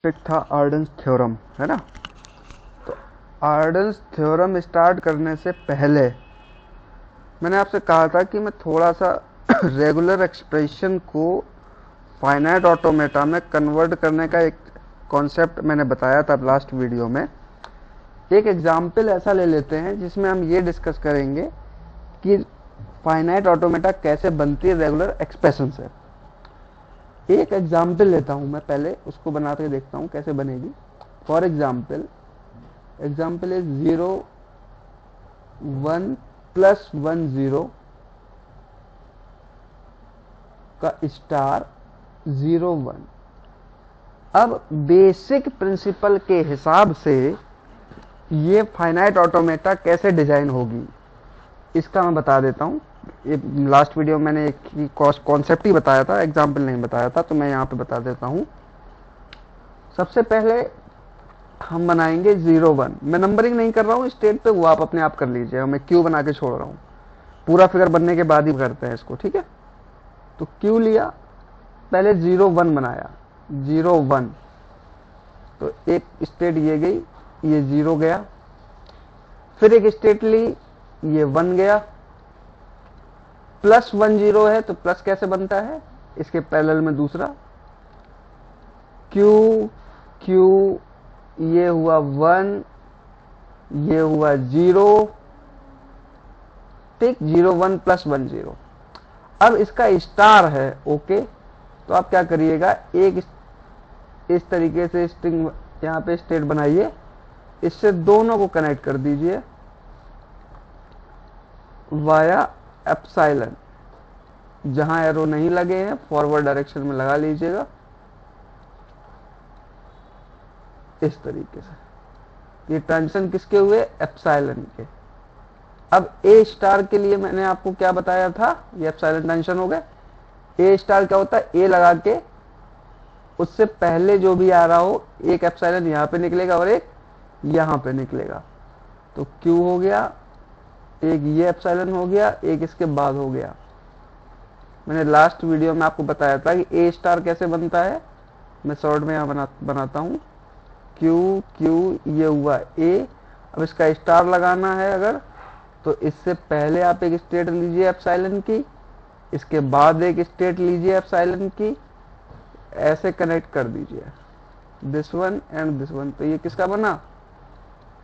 Topic था आर्डन्स theorem, है ना। तो आर्डन्स थ्योरम स्टार्ट करने से पहले मैंने आपसे कहा था कि मैं थोड़ा सा रेगुलर एक्सप्रेशन को फाइनाइट ऑटोमेटा में कन्वर्ट करने का एक कॉन्सेप्ट मैंने बताया था लास्ट वीडियो में। एक एग्जाम्पल ऐसा ले लेते हैं जिसमें हम ये डिस्कस करेंगे कि फाइनाइट ऑटोमेटा कैसे बनती है रेगुलर एक्सप्रेशन से। एक एग्जाम्पल लेता हूं मैं, पहले उसको बना के देखता हूं कैसे बनेगी। फॉर एग्जाम्पल इज 0 1 प्लस 1 0 का स्टार 0 1। अब बेसिक प्रिंसिपल के हिसाब से ये फाइनाइट ऑटोमेटा कैसे डिजाइन होगी इसका मैं बता देता हूं। ये लास्ट वीडियो में मैंने एक कॉन्सेप्ट ही बताया था, एग्जाम्पल नहीं बताया था, तो मैं यहाँ पे बता देता हूं। सबसे पहले हम बनाएंगे 0 1। मैं नंबरिंग नहीं कर रहा हूं स्टेट पे, वो आप अपने आप कर लीजिएगा, मैं क्यू बना के छोड़ रहा हूं। पूरा फिगर बनने के बाद ही करते हैं इसको, ठीक है। तो क्यू लिया, पहले 0 1 बनाया, 0 1, तो एक स्टेट ये गई, ये 0 गया। फिर एक स्टेट ली, ये 1 गया। प्लस 1 0 है तो प्लस कैसे बनता है, इसके पैरेलल में दूसरा क्यू क्यू, ये हुआ 1, ये हुआ 0, ठीक। 0 1 प्लस 1 0। अब इसका स्टार है, ओके। तो आप क्या करिएगा, एक इस तरीके से स्ट्रिंग यहां पे स्टेट बनाइए, इससे दोनों को कनेक्ट कर दीजिए वाया एप्सिलॉन। जहां एरो नहीं लगे हैं फॉरवर्ड डायरेक्शन में लगा लीजिएगा इस तरीके से। ये ट्रांजिशन किसके हुए, एप्सिलॉन के। अब ए स्टार के लिए मैंने आपको क्या बताया था, ये एप्सिलॉन ट्रांजिशन हो गए। ए स्टार क्या होता है, ए लगा के उससे पहले जो भी आ रहा हो एक एप्सिलॉन यहां पे निकलेगा और एक यहां पे निकलेगा। तो क्यू हो गया, एक ये एप्सिलॉन हो गया, एक इसके बाद हो गया। मैंने लास्ट वीडियो में आपको बताया था कि ए स्टार कैसे बनता है, मैं शॉर्ट में यहां बनाता हूं। क्यू क्यू, ये हुआ ए। अब इसका स्टार लगाना है अगर, तो इससे पहले आप एक स्टेट लीजिए एप्सिलॉन की, इसके बाद एक स्टेट लीजिए एप्सिलॉन की, ऐसे कनेक्ट कर दीजिए this one and this one. तो ये किसका बना,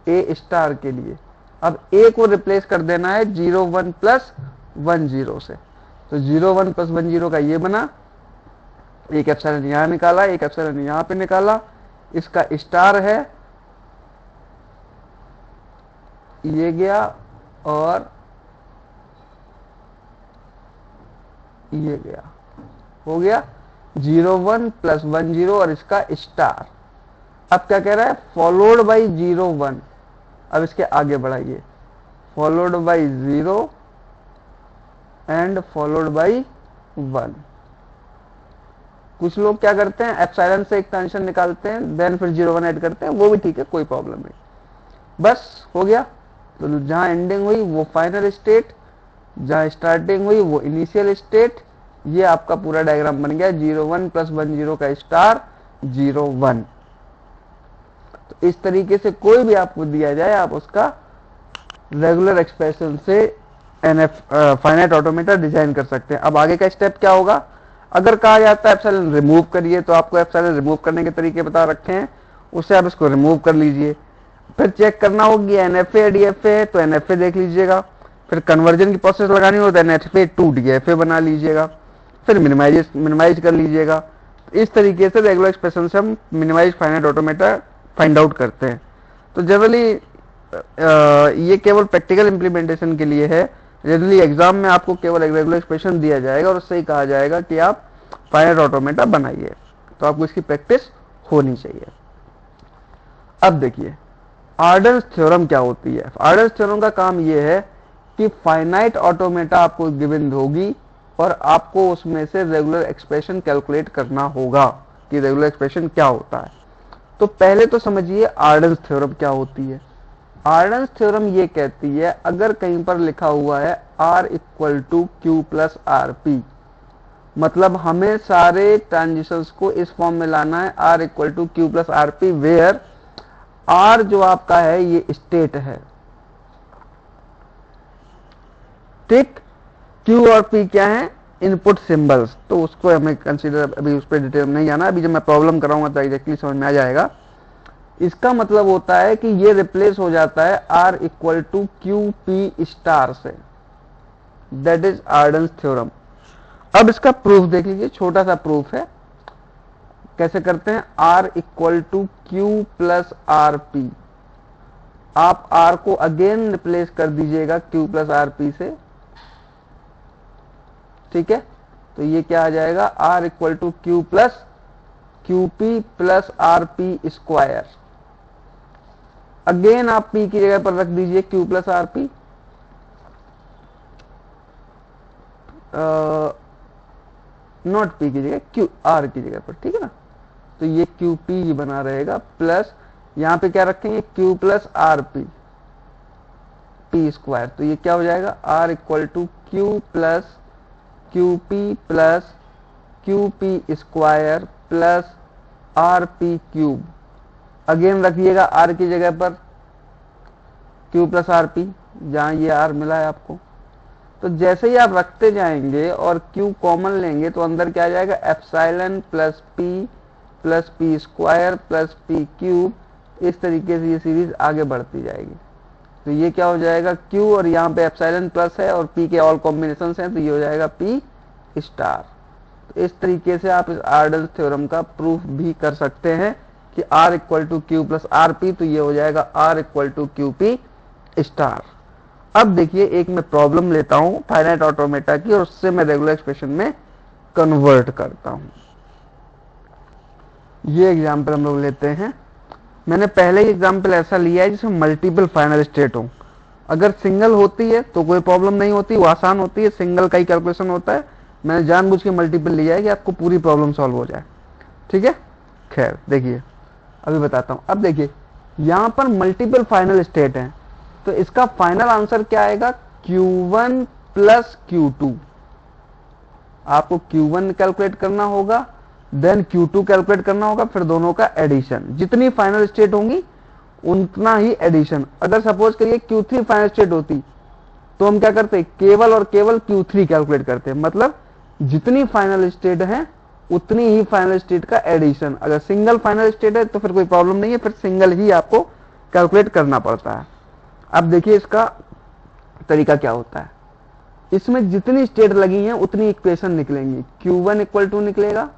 ए स्टार के लिए। अब ए को रिप्लेस कर देना है 0 1 प्लस 1 0 से। तो 0 1 प्लस 1 0 का ये बना, एक एप्सिलॉन यहां निकाला, एक एप्सिलॉन यहां पे निकाला। इसका स्टार है, ये गया और ये गया, हो गया 0 1 प्लस 1 0 और इसका स्टार। अब क्या कह रहा है, फॉलोड बाई 0 1। अब इसके आगे बढ़ाइए, followed by 0 and followed by 1। कुछ लोग क्या करते हैं, एप्सिलॉन से एक ट्रांजिशन निकालते हैं देन फिर 0 1 ऐड करते हैं, वो भी ठीक है, कोई प्रॉब्लम नहीं। बस हो गया। तो जहां एंडिंग हुई वो फाइनल स्टेट, जहां स्टार्टिंग हुई वो इनिशियल स्टेट। ये आपका पूरा डायग्राम बन गया, 0 1 प्लस 1 0 का स्टार 0 1। तो इस तरीके से कोई भी आपको दिया जाए आप उसका रेगुलर एक्सप्रेशन से फाइनाइट ऑटोमेटा डिजाइन कर सकते हैं। अब आगे का स्टेप क्या होगा, अगर कहा जाता है एप्सिलॉन रिमूव करिए, तो आपको एप्सिलॉन रिमूव करने के तरीके बता रखे हैं, उससे आप इसको रिमूव कर लीजिए। फिर चेक करना होगी एनएफए डीएफए है तो एनएफए देख लीजिएगा। फिर कन्वर्जन की प्रोसेस लगानी हो तो एनएफए टू डीएफए बना लीजिएगा। फिर मिनिमाइज कर लीजिएगा। इस तरीके से रेगुलर एक्सप्रेशन से हम minimise finite automata find out करते हैं। तो जनरली ये केवल प्रैक्टिकल इंप्लीमेंटेशन के लिए है। जनरली एग्जाम में आपको केवल एक रेगुलर एक्सप्रेशन दिया जाएगा और उससे ही कहा जाएगा कि आप फाइनाइट ऑटोमेटा बनाइए, तो आपको इसकी प्रैक्टिस होनी चाहिए। अब देखिए आर्डन्स थ्योरम क्या होती है। आर्डन्स थ्योरम का काम यह है कि फाइनाइट ऑटोमेटा आपको गिवन होगी और आपको उसमें से रेगुलर एक्सप्रेशन कैलकुलेट करना होगा कि रेगुलर एक्सप्रेशन क्या होता है। तो पहले तो समझिए आर्डन्स थ्योरम क्या होती है। आर्डन्स थ्योरम ये कहती है, अगर कहीं पर लिखा हुआ है R equal to Q plus R P, मतलब हमें सारे ट्रांजिशंस को इस फॉर्म में लाना है, R equal to Q plus R P, where R जो आपका है ये स्टेट है, ठीक। Q और P क्या है, इनपुट सिंबल्स, तो उसको हमें कंसीडर, अभी उस पर डिटेल में नहीं जाना, अभी जब मैं प्रॉब्लम कराऊंगा तो एग्जैक्टली समझ में आ जाएगा। इसका मतलब होता है कि ये रिप्लेस हो जाता है R equal to Q P star से, दैट इज आर्डन्स थ्योरम। अब इसका प्रूफ देख लीजिए, छोटा सा प्रूफ है, कैसे करते हैं। R equal to Q plus R P, आप R को अगेन रिप्लेस कर दीजिएगा Q प्लस आर पी से, ठीक है। तो ये क्या आ जाएगा, R equal to Q plus Q P plus R P square. Again आप P की जगह पर रख दीजिए Q plus R P, not P की जगह Q, R की जगह पर, ठीक है ना। तो ये क्यू पी ही बना रहेगा, प्लस यहां पे क्या रखेंगे, Q plus R P, P square. तो ये क्या हो जाएगा, R equal to Q plus Q P plus Q P square plus R P cube. Again रखिएगा R की जगह पर Q प्लस आर पी, जहां ये R मिला है आपको। तो जैसे ही आप रखते जाएंगे और Q कॉमन लेंगे तो अंदर क्या आ जाएगा, epsilon plus P square plus P cube. इस तरीके से ये सीरीज आगे बढ़ती जाएगी। तो ये क्या हो जाएगा, Q और यहाँ पे एप्सिलॉन प्लस है और P के ऑल कॉम्बिनेशन हैं, तो ये हो जाएगा P स्टार। तो इस तरीके से आप इस आर्डन्स थ्योरम का प्रूफ भी कर सकते हैं कि R equal to Q plus R P, तो ये हो जाएगा R equal to Q P star. अब देखिए एक मैं प्रॉब्लम लेता हूं फाइनाइट ऑटोमेटा की और उससे मैं रेगुलर एक्सप्रेशन में कन्वर्ट करता हूं। ये एग्जांपल हम लोग लेते हैं। मैंने पहले ही एग्जांपल ऐसा लिया है जिसमें मल्टीपल फाइनल स्टेट हो। अगर सिंगल होती है तो कोई प्रॉब्लम नहीं होती, वो आसान होती है, सिंगल का ही कैलकुलेशन होता है। मैंने जानबूझ के मल्टीपल लिया है कि आपको पूरी प्रॉब्लम सॉल्व हो जाए, ठीक है। खैर देखिए अभी बताता हूं। अब देखिए यहां पर मल्टीपल फाइनल स्टेट है, तो इसका फाइनल आंसर क्या आएगा, Q1 प्लस Q2। आपको Q1 कैलकुलेट करना होगा, देन Q2 कैलकुलेट करना होगा, फिर दोनों का एडिशन। जितनी फाइनल स्टेट होंगी उतना ही एडिशन। अगर सपोज करिए Q3 फाइनल स्टेट होती तो हम क्या करते, केवल और केवल Q3 कैलकुलेट करते। मतलब जितनी फाइनल स्टेट है उतनी ही फाइनल स्टेट का एडिशन। अगर सिंगल फाइनल स्टेट है तो फिर कोई प्रॉब्लम नहीं है, फिर सिंगल ही आपको कैलकुलेट करना पड़ता है। अब देखिए इसका तरीका क्या होता है। इसमें जितनी स्टेट लगी हैं उतनी इक्वेशन निकलेंगी। Q1 इक्वल टू निकलेगा,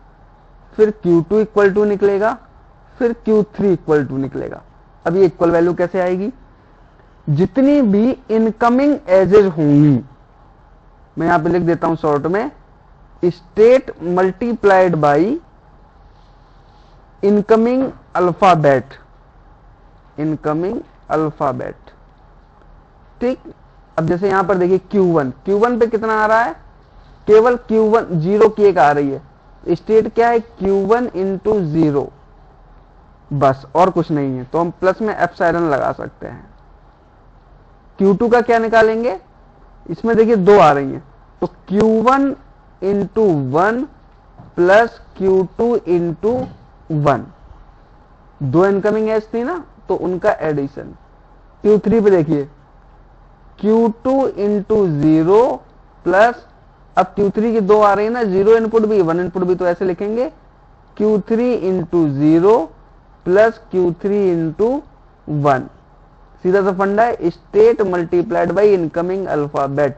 फिर Q2 इक्वल टू निकलेगा, फिर Q3 इक्वल टू निकलेगा। अब ये इक्वल वैल्यू कैसे आएगी, जितनी भी इनकमिंग एजेस होंगी, मैं यहां पे लिख देता हूं शॉर्ट में, state multiplied by incoming alphabet, incoming alphabet, ठीक। अब जैसे यहां पर देखिए Q1 पे कितना आ रहा है, केवल Q1 जीरो की एक आ रही है। स्टेट क्या है, Q1 इंटू 0, बस और कुछ नहीं है। तो हम प्लस में एप्सिलॉन लगा सकते हैं। Q2 का क्या निकालेंगे, इसमें देखिए 2 आ रही हैं, तो Q1 into 1 plus Q2 into 1, 2 incoming edge थी ना, तो उनका एडिशन। Q3 पे देखिए Q2 इंटू 0 प्लस, अब Q3 की 2 आ रही है ना, 0 इनपुट भी 1 इनपुट भी, तो ऐसे लिखेंगे Q3 into 0 plus Q3 into 1। सीधा सा फंडा है, state multiplied by incoming alphabet.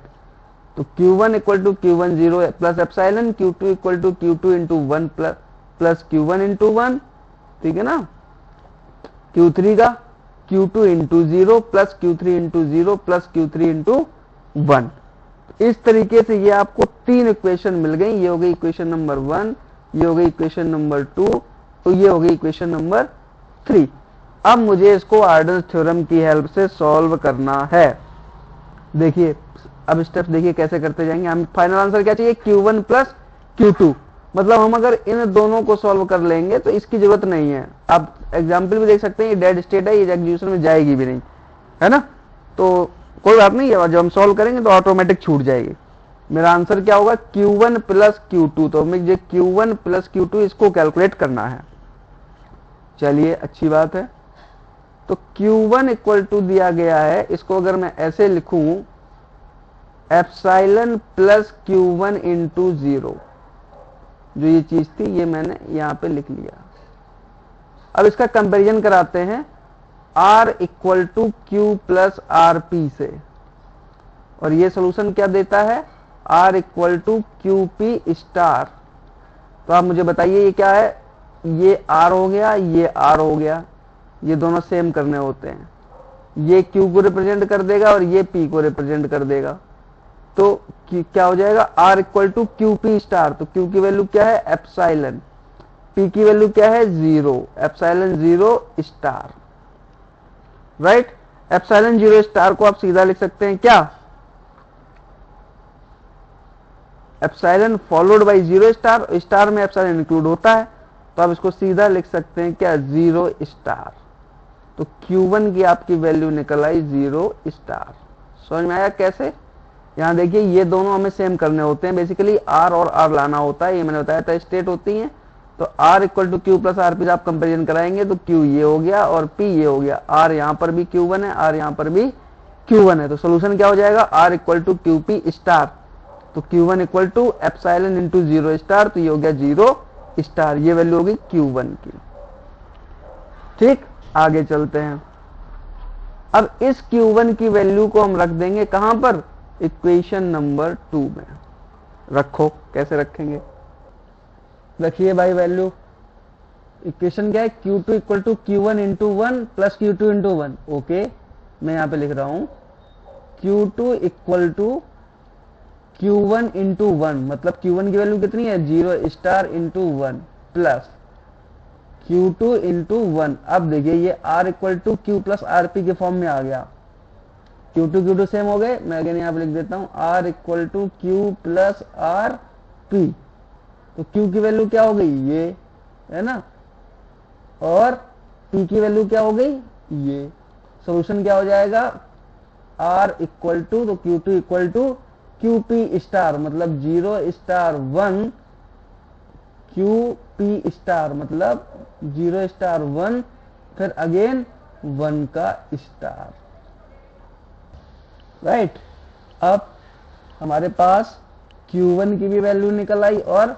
तो Q1 equal to Q1 0 plus epsilon, Q2 equal to Q2 into 1 plus Q1 into 1, ठीक है ना। Q3 का Q2 into 0 plus Q3 into 0 plus Q3 into 1। इस तरीके से ये आपको 3 इक्वेशन मिल गई। ये हो गई इक्वेशन नंबर 1, ये हो गई इक्वेशन नंबर 2, तो ये हो गई इक्वेशन नंबर 3। अब मुझे इसको आर्डन्स थ्योरम की हेल्प से सॉल्व करना है। देखिए अब स्टेप्स देखिए कैसे करते जाएंगे। हम फाइनल आंसर क्या चाहिए, Q1 प्लस Q2। मतलब हम अगर इन दोनों को सॉल्व कर लेंगे तो इसकी जरूरत नहीं है। आप एग्जाम्पल भी देख सकते हैं, ये डेड स्टेट है, ये एग्जीक्यूशन में जाएगी भी नहीं, है ना। तो कोई बात नहीं है, जब हम सॉल्व करेंगे तो ऑटोमेटिक छूट जाएगी। मेरा आंसर क्या होगा, Q1 प्लस Q2। तो मुझे Q1 प्लस Q2 इसको कैलकुलेट करना है। चलिए अच्छी बात है। तो Q1 इक्वल टू दिया गया है, इसको अगर मैं ऐसे लिखूं, एप्साइलन प्लस Q1 इंटू 0, जो ये चीज थी ये मैंने यहां पे लिख लिया। अब इसका कंपैरिजन कराते हैं R equal to Q plus R P से, और ये सोल्यूशन क्या देता है, R equal to Q P star. तो आप मुझे बताइए ये क्या है, ये R हो गया, ये R हो गया, ये दोनों सेम करने होते हैं। ये Q को रिप्रेजेंट कर देगा और ये P को रिप्रेजेंट कर देगा। तो क्या हो जाएगा, R equal to Q P star. तो Q की वैल्यू क्या है, एप्साइलन। P की वैल्यू क्या है, 0, epsilon 0 star. Right, epsilon 0 star को आप सीधा लिख सकते हैं क्या, epsilon followed by 0 star, star में एप्साइलन इंक्लूड होता है, तो आप इसको सीधा लिख सकते हैं क्या, 0 स्टार। तो Q1 की आपकी वैल्यू निकल आई 0 स्टार। समझ में आया कैसे? यहां देखिए ये दोनों हमें सेम करने होते हैं, बेसिकली R और R लाना होता है, ये मैंने बताया था स्टेट होती है। तो R equal to Q plus R P आप कंपेरिजन कराएंगे तो Q ये हो गया और P ये हो गया। R यहाँ पर भी Q1 है, R यहाँ पर भी Q1 है, तो सोल्यूशन क्या हो जाएगा, R equal to Q P star. तो Q1 equal to epsilon into 0 star, तो ये हो गया 0 स्टार, ये वैल्यू होगी Q1 की। ठीक, आगे चलते हैं। अब इस Q1 की वैल्यू को हम रख देंगे कहां पर, इक्वेशन नंबर 2 में। रखो, कैसे रखेंगे, रखिए भाई वैल्यू। इक्वेशन क्या है, Q2 equal to Q1 into 1 plus Q2 into 1। Okay, मैं यहां पे लिख रहा हूं Q2 equal to Q1 into 1, मतलब Q1 की वैल्यू कितनी है, 0 star into 1 plus Q2 into 1। अब देखिए ये R equal to Q plus R P के फॉर्म में आ गया। Q2 Q2 सेम हो गए, मैं अगेन यहाँ पे लिख देता हूँ R equal to Q plus R P. तो Q की वैल्यू क्या हो गई, ये है ना, और P की वैल्यू क्या हो गई, ये। सोल्यूशन क्या हो जाएगा, R इक्वल टू, तो Q2 equal to Q P star, मतलब 0 स्टार 1, क्यू पी स्टार मतलब 0 स्टार 1, फिर अगेन 1 का स्टार। राइट, अब हमारे पास Q1 की भी वैल्यू निकल आई और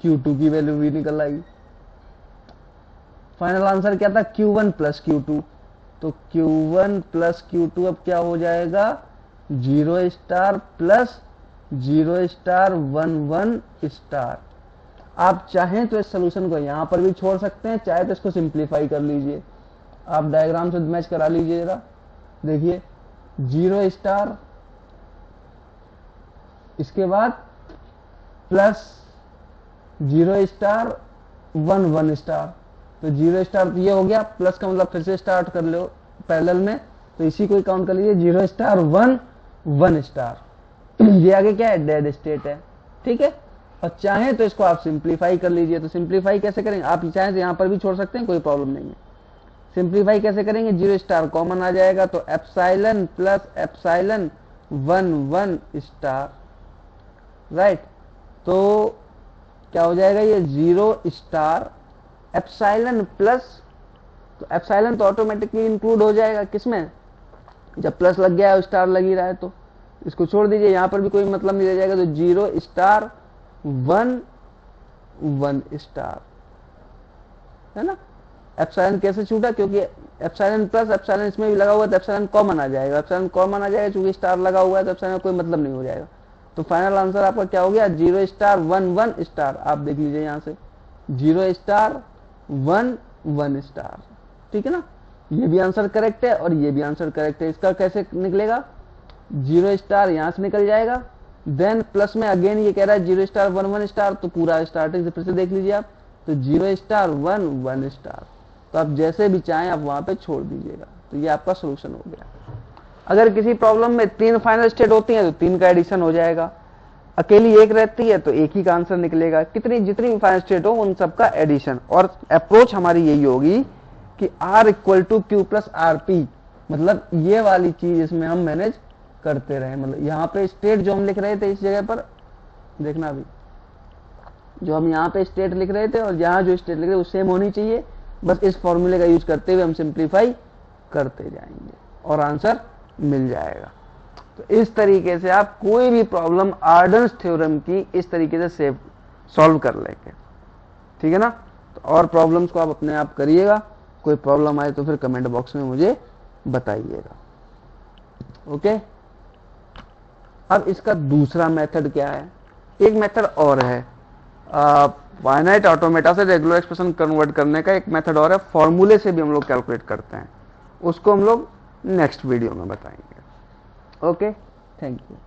Q2 की वैल्यू भी निकल आई। फाइनल आंसर क्या था, Q1 प्लस Q2। तो Q1 प्लस Q2 अब क्या हो जाएगा, 0 स्टार प्लस 0 स्टार 1 1 स्टार। आप चाहें तो इस सोल्यूशन को यहां पर भी छोड़ सकते हैं, चाहे तो इसको सिंप्लीफाई कर लीजिए। आप डायग्राम से मैच करा लीजिए जरा, देखिए 0 स्टार, इसके बाद प्लस 0 स्टार 1 1 स्टार। तो 0 स्टार तो ये हो गया, प्लस का मतलब फिर से स्टार्ट कर लो पैरेलल में, तो इसी को काउंट कर लीजिए, 0 स्टार 1 1 स्टार। ये आगे क्या है, डेड स्टेट है। ठीक है, और चाहे तो इसको आप सिंप्लीफाई कर लीजिए। तो सिंप्लीफाई कैसे करेंगे, आप चाहे तो यहां पर भी छोड़ सकते हैं, कोई प्रॉब्लम नहीं है। सिंप्लीफाई कैसे करेंगे, 0 स्टार कॉमन आ जाएगा, तो epsilon plus epsilon 1 1 star. Right, तो क्या हो जाएगा, ये 0 स्टार एप्साइलन प्लस, तो एप्साइलन तो ऑटोमेटिकली इंक्लूड हो जाएगा किसमें, जब प्लस लग गया है स्टार लग ही रहा है, तो इसको छोड़ दीजिए, यहां पर भी कोई मतलब नहीं रह जाएगा। तो 0 स्टार 1 1 स्टार, है ना। एप्सिलॉन कैसे छूटा, क्योंकि एप्सिलॉन प्लस एप्सिलॉन इसमें भी लगा हुआ है, तो एप्सिलॉन कॉमन आ जाएगा। एप्सिलॉन कॉमन आ जाएगा क्योंकि स्टार लगा हुआ है, तो एप्सिलॉन कोई मतलब नहीं हो जाएगा। तो फाइनल आंसर आपका क्या हो गया, 0 स्टार 1 1 स्टार। आप देख लीजिए यहां से 0 स्टार 1 1 स्टार, ठीक है ना। ये भी आंसर करेक्ट है और ये भी आंसर करेक्ट है। इसका कैसे निकलेगा, 0 स्टार यहां से निकल जाएगा, देन प्लस में अगेन ये कह रहा है 0 स्टार 1 1 स्टार, तो पूरा स्टार्टिंग से फिर से देख लीजिए आप, तो 0 स्टार 1 1 स्टार। तो आप जैसे भी चाहें आप वहां पे छोड़ दीजिएगा। तो ये आपका सोल्यूशन हो गया। अगर किसी प्रॉब्लम में 3 फाइनल स्टेट होती है तो 3 का एडिशन हो जाएगा, अकेली एक रहती है तो एक ही का आंसर निकलेगा। जितनी भी फाइनल स्टेट हो उन सबका एडिशन। और अप्रोच हमारी यही होगी कि R equal to Q plus R P, मतलब ये वाली चीज इसमें हम मैनेज करते रहे। मतलब यहाँ पे स्टेट जो हम लिख रहे थे इस जगह पर देखना अभी जो हम यहाँ पे स्टेट लिख रहे थे और यहाँ जो स्टेट लिख रहे थे वो सेम होनी चाहिए, बस इस फॉर्मूले का यूज करते हुए हम सिंप्लीफाई करते जाएंगे और आंसर मिल जाएगा। तो इस तरीके से आप कोई भी प्रॉब्लम आर्डन्स थ्योरम की इस तरीके से सॉल्व कर लेंगे, ठीक है ना। तो और प्रॉब्लम्स को आप अपने आप करिएगा, कोई प्रॉब्लम आए तो फिर कमेंट बॉक्स में मुझे बताइएगा। ओके, अब इसका दूसरा मेथड क्या है, एक मेथड और है फाइनाइट ऑटोमेटा से रेगुलर एक्सप्रेशन कन्वर्ट करने का, एक मेथड और है फॉर्मूले से भी हम लोग कैलकुलेट करते हैं, उसको हम लोग नेक्स्ट वीडियो में बताएंगे। Okay, thank you.